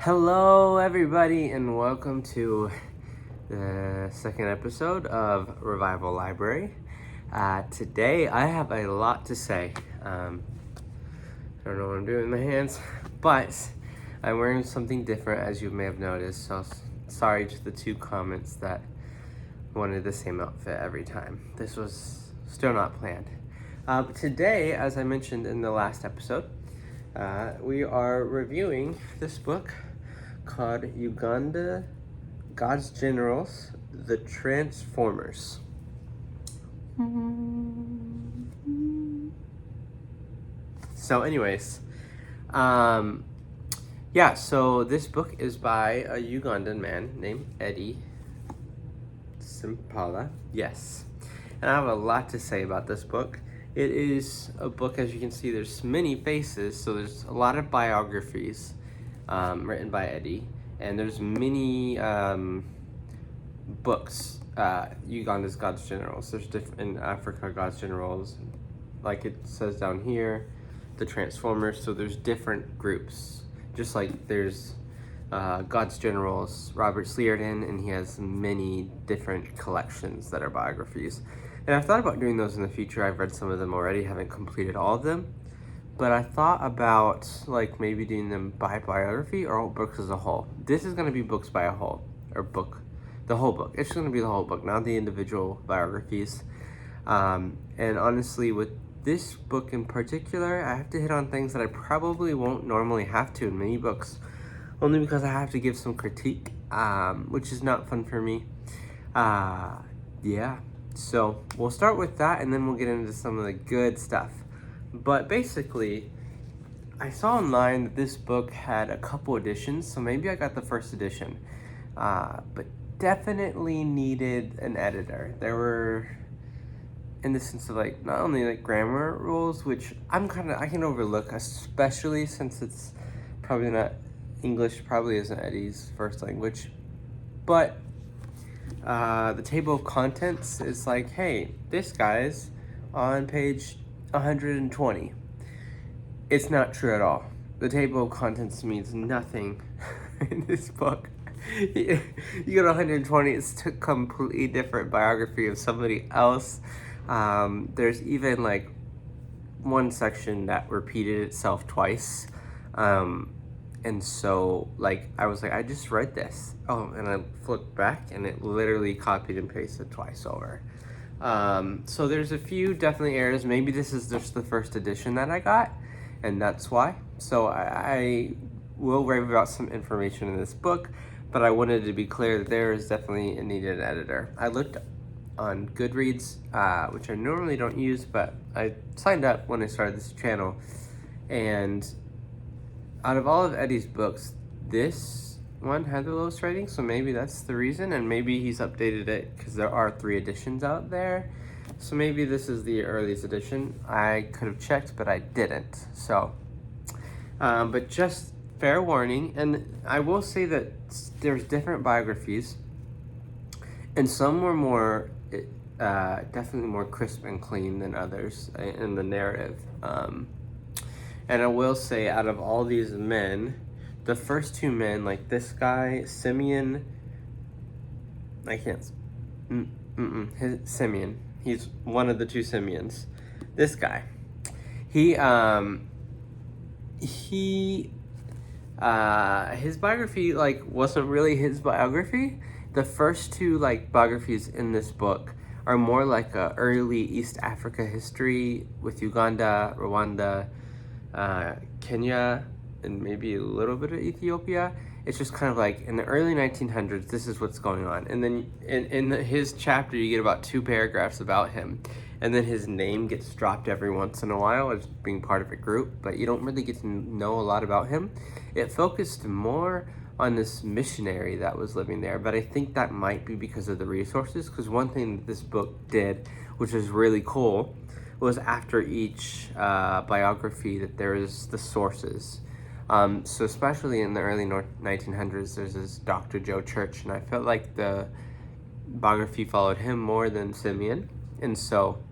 Hello, everybody, and welcome to the second episode of Revival Library. Today, I have a lot to say. I don't know what I'm doing with my hands, but I'm wearing something different, as you may have noticed. So sorry to the two comments that wanted the same outfit every time. This was still not planned. But today, as I mentioned in the last episode, we are reviewing this book called Uganda, GodsGenerals, The Transformers. So anyways, so this book is by a Ugandan man named Eddie Sempala. Yes. And I have a lot to say about this book. It is a book, as you can see, there's many faces, so there's a lot of biographies written by Eddie, and there's many books. Uganda's GodsGenerals. There's different in Africa GodsGenerals, like it says down here, the Transformers. So there's different groups, just like there's GodsGenerals, Robert Sliarden, and he has many different collections that are biographies. And I've thought about doing those in the future. I've read some of them already, haven't completed all of them. But I thought about like maybe doing them by biography or books as a whole. This is going to be books by a whole, or the whole book. It's going to be the whole book, not the individual biographies. And honestly, with this book in particular, I have to hit on things that I probably won't normally have to in many books, only because I have to give some critique, which is not fun for me. So we'll start with that, and then we'll get into some of the good stuff. But basically, I saw online that this book had a couple editions, so maybe I got the first edition, but definitely needed an editor. There were, in the sense of like, not only like grammar rules, which I can overlook, especially since it's probably not, English probably isn't Eddie's first language, but the table of contents is like, hey, this guy's on page 120. It's not true at all. The table of contents means nothing in this book. You go to 120, it's a completely different biography of somebody else. There's even like one section that repeated itself twice. And so like I was like, I just read this. Oh, and I flipped back and it literally copied and pasted twice over. So there's a few definitely errors. Maybe this is just the first edition that I got, and that's why. So I will rave about some information in this book, but I wanted to be clear that there is definitely a needed editor. I looked on Goodreads, which I normally don't use, but I signed up when I started this channel, and out of all of Eddie's books, this one had the lowest rating, so maybe that's the reason, and maybe he's updated it because there are 3 editions out there, so maybe this is the earliest edition. I could have checked, but I didn't. So but just fair warning, and I will say that there's different biographies, and some were more definitely more crisp and clean than others in the narrative. And I will say, out of all these men, the first 2 men, like this guy, Simeon, Simeon, he's one of the 2 Simeons. This guy, his biography, like, wasn't really his biography. The first 2, like, biographies in this book are more like a early East Africa history with Uganda, Rwanda, Kenya, and maybe a little bit of Ethiopia. It's just kind of like in the early 1900s, this is what's going on. And then in his chapter, you get about 2 paragraphs about him. And then his name gets dropped every once in a while as being part of a group, but you don't really get to know a lot about him. It focused more on this missionary that was living there, but I think that might be because of the resources, because one thing that this book did, which is really cool, was after each biography that there is the sources. So especially in the early 1900s, there's this Dr. Joe Church, and I felt like the biography followed him more than Simeon. And so,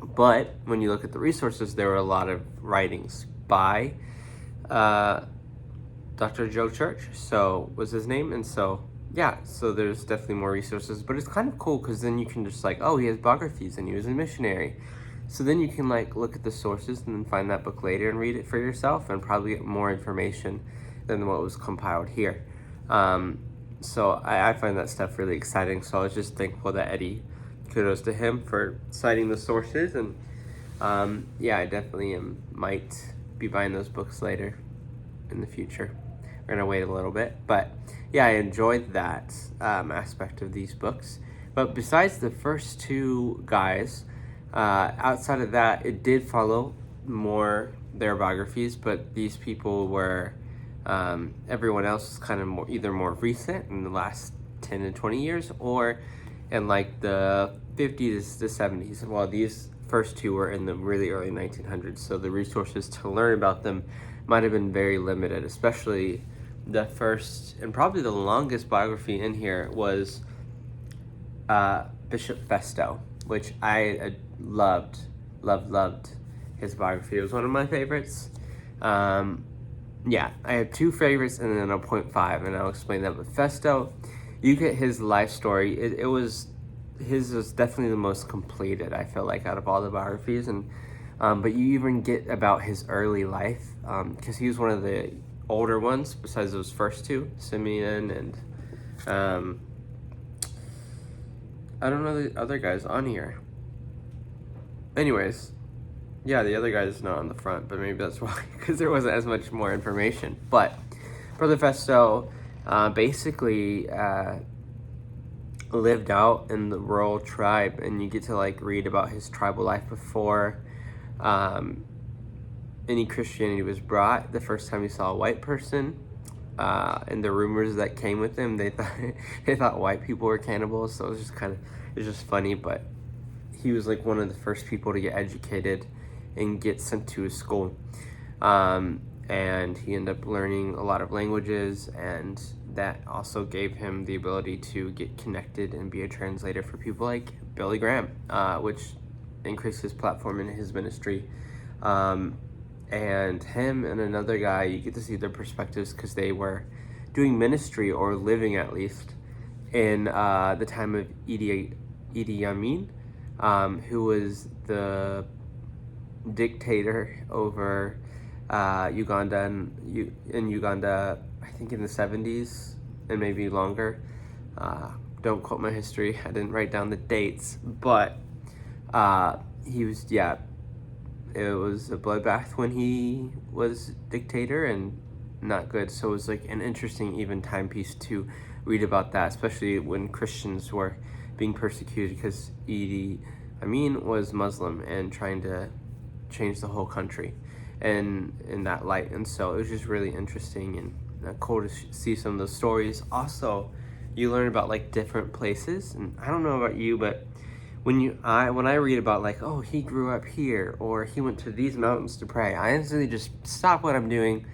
but when you look at the resources, there were a lot of writings by Dr. Joe Church, so was his name. And so yeah, so there's definitely more resources, but it's kind of cool because then you can just like, oh, he has biographies and he was a missionary. So then you can like look at the sources and then find that book later and read it for yourself and probably get more information than what was compiled here. So I find that stuff really exciting. So I was just thankful that Eddie, kudos to him for citing the sources. And yeah, I definitely might be buying those books later in the future. We're gonna wait a little bit, but yeah, I enjoyed that aspect of these books. But besides the first two guys, outside of that, it did follow more their biographies, but these people were, everyone else is kind of either more recent in the last 10 to 20 years or in like the 50s to 70s, while these first two were in the really early 1900s. So the resources to learn about them might have been very limited, especially the first and probably the longest biography in here was Bishop Festo, which I loved his biography. It was one of my favorites. Yeah, I have two favorites and then a 0.5, and I'll explain that. But Festo, you get his life story. His was definitely the most completed, I feel like, out of all the biographies. And but you even get about his early life, because he was one of the older ones besides those first two, Simeon and I don't know the other guys on here. Anyways, yeah, the other guy's not on the front, but maybe that's why, because there wasn't as much more information. But Brother Festo basically lived out in the rural tribe, and you get to like read about his tribal life before any Christianity was brought. The first time he saw a white person, and the rumors that came with him, they thought white people were cannibals. So it's just funny. But he was like one of the first people to get educated and get sent to a school, and he ended up learning a lot of languages, and that also gave him the ability to get connected and be a translator for people like Billy Graham, which increased his platform in his ministry. And him and another guy, you get to see their perspectives because they were doing ministry, or living at least, in the time of Idi Amin, who was the dictator over Uganda, in Uganda, I think in the 70s and maybe longer. Don't quote my history, I didn't write down the dates, but he was, yeah, it was a bloodbath when he was dictator, and not good. So it was like an interesting even timepiece to read about that, especially when Christians were being persecuted, because Idi Amin was Muslim and trying to change the whole country, and in that light. And so it was just really interesting and cool to see some of those stories. Also, you learn about like different places, and I don't know about you, but when I read about like, oh, he grew up here, or he went to these mountains to pray, I instantly just stop what I'm doing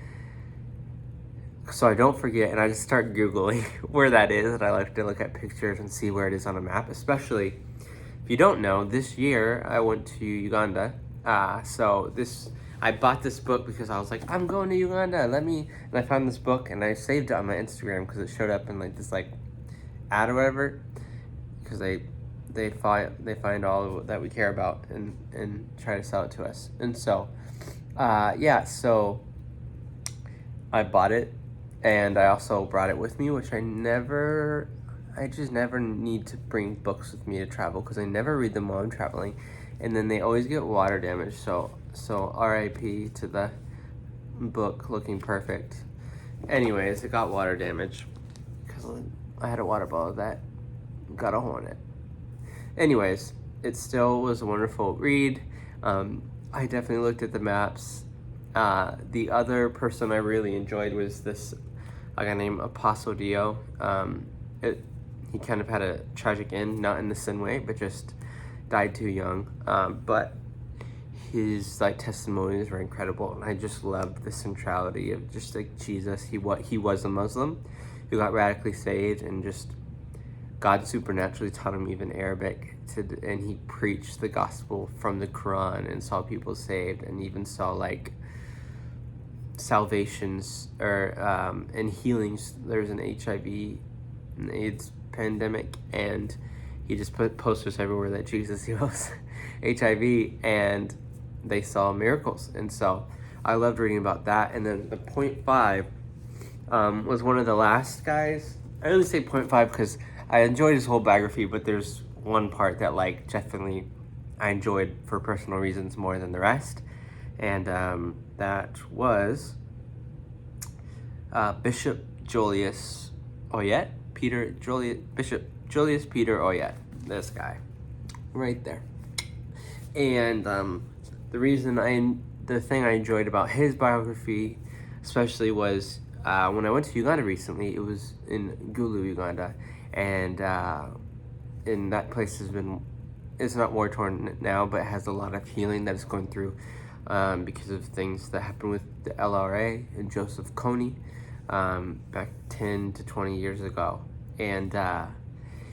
so I don't forget, and I just start Googling where that is, and I like to look at pictures and see where it is on a map. Especially if you don't know, this year I went to Uganda. I bought this book because I was like, I'm going to Uganda, and I found this book and I saved it on my Instagram because it showed up in like this like ad or whatever, because they find all that we care about and try to sell it to us. And so so I bought it, and I also brought it with me, which I just never need to bring books with me to travel because I never read them while I'm traveling, and then they always get water damage. So RIP to the book looking perfect. Anyways, it got water damage because I had a water bottle that got a hole in it. Anyways, it still was a wonderful read. I definitely looked at the maps. The other person I really enjoyed was this guy named Apostle Dio. He kind of had a tragic end, not in the sin way, but just died too young. But his like testimonies were incredible, and I just loved the centrality of just like Jesus. He was a Muslim who got radically saved, and just God supernaturally taught him even Arabic, and he preached the gospel from the Quran and saw people saved, and even saw like salvations or and healings. There's an HIV and AIDS pandemic, and he just put posters everywhere that Jesus heals HIV, and they saw miracles. And so I loved reading about that. And then the point 5 was one of the last guys. I only say point 5 because I enjoyed his whole biography, but there's one part that like definitely I enjoyed for personal reasons more than the rest. And that was Bishop Julius Oyet. Bishop Julius Peter Oyet. This guy. Right there. And the thing I enjoyed about his biography especially was when I went to Uganda recently. It was in Gulu, Uganda. And that place it's not war torn now, but it has a lot of healing that it's going through because of things that happened with the LRA and Joseph Kony back 10 to 20 years ago. And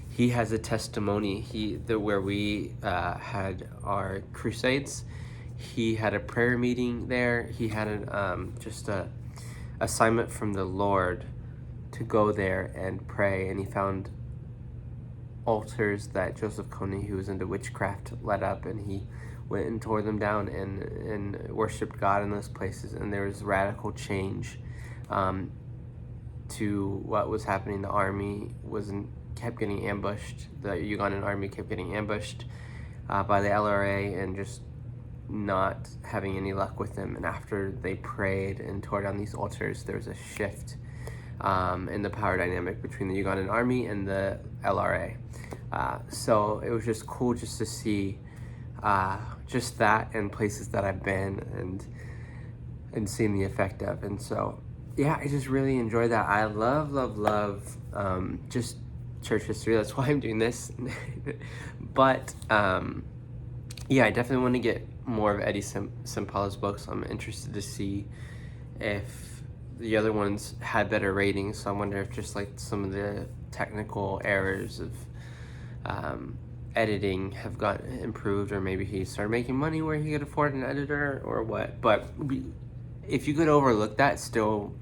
he has a testimony. Where we had our crusades, he had a prayer meeting there. He had just a assignment from the Lord to go there and pray, and he found altars that Joseph Kony, who was into witchcraft, led up, and he went and tore them down and worshipped God in those places. And there was radical change to what was happening. The army kept getting ambushed. The Ugandan army kept getting ambushed by the LRA and just not having any luck with them. And after they prayed and tore down these altars, there was a shift in the power dynamic between the Ugandan army and the LRA. So it was just cool just to see just that in places that I've been and seeing the effect of. And so, yeah, I just really enjoy that. I love just church history. That's why I'm doing this. But yeah, I definitely want to get more of Eddie Sempala's books. I'm interested to see if the other ones had better ratings. So I wonder if just like some of the technical errors of editing have got improved, or maybe he started making money where he could afford an editor or what. But if you could overlook that, still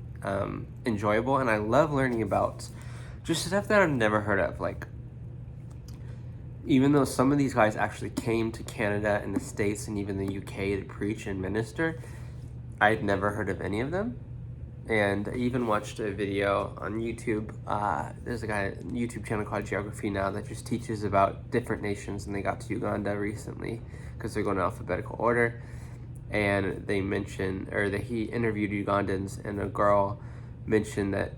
enjoyable. And I love learning about just stuff that I've never heard of. Like, even though some of these guys actually came to Canada and the States and even the UK to preach and minister, I'd never heard of any of them. And I even watched a video on YouTube. There's a guy YouTube channel called Geography Now that just teaches about different nations, and they got to Uganda recently because they're going in alphabetical order. And they he interviewed Ugandans, and a girl mentioned that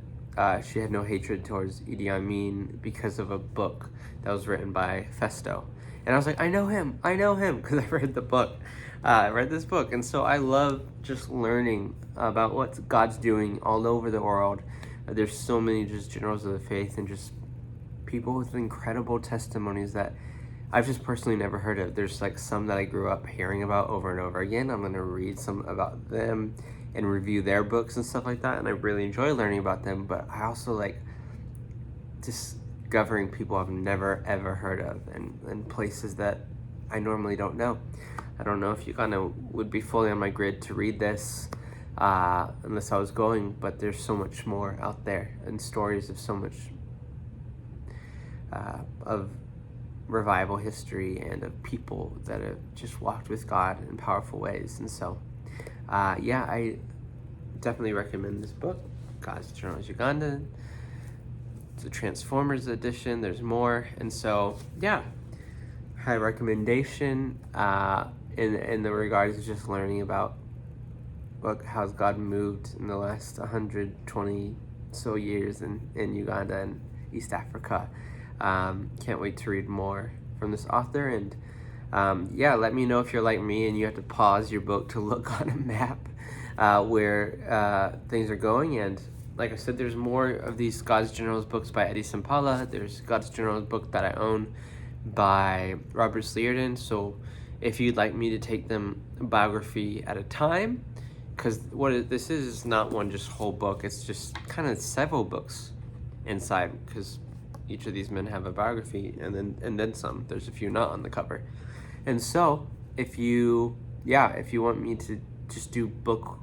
she had no hatred towards Idi Amin because of a book that was written by Festo. And I was like, I know him, because I read the book. I read this book. And so I love just learning about what God's doing all over the world. There's so many just generals of the faith and just people with incredible testimonies that I've just personally never heard of. There's like some that I grew up hearing about over and over again. I'm going to read some about them and review their books and stuff like that. And I really enjoy learning about them. But I also like discovering people I've never ever heard of and places that I normally don't know. I don't know if Uganda would be fully on my grid to read this unless I was going, but there's so much more out there and stories of so much of revival history and of people that have just walked with God in powerful ways. And so, yeah, I definitely recommend this book, God's Generals Uganda. It's a Transformers edition. There's more. And so, yeah, high recommendation in the regards of just learning about how's God moved in the last 120 so years in Uganda and East Africa. Can't wait to read more from this author. And yeah, let me know if you're like me and you have to pause your book to look on a map where things are going. And like I said, there's more of these God's Generals books by Eddie Sempala. There's God's Generals book that I own by Robert Slierdon. So if you'd like me to take them biography at a time, because this is not one just whole book, it's just kind of several books inside, because each of these men have a biography and then some. There's a few not on the cover. And so if you want me to just do book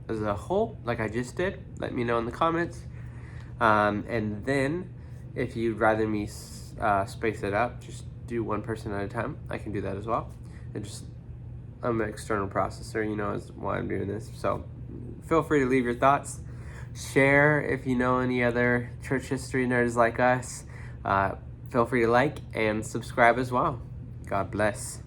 as a whole, like I just did, let me know in the comments. And then if you'd rather me space it out, just do one person at a time, I can do that as well. And just, I'm an external processor, you know, is why I'm doing this. So feel free to leave your thoughts. Share if you know any other church history nerds like us. Feel free to like and subscribe as well. God bless.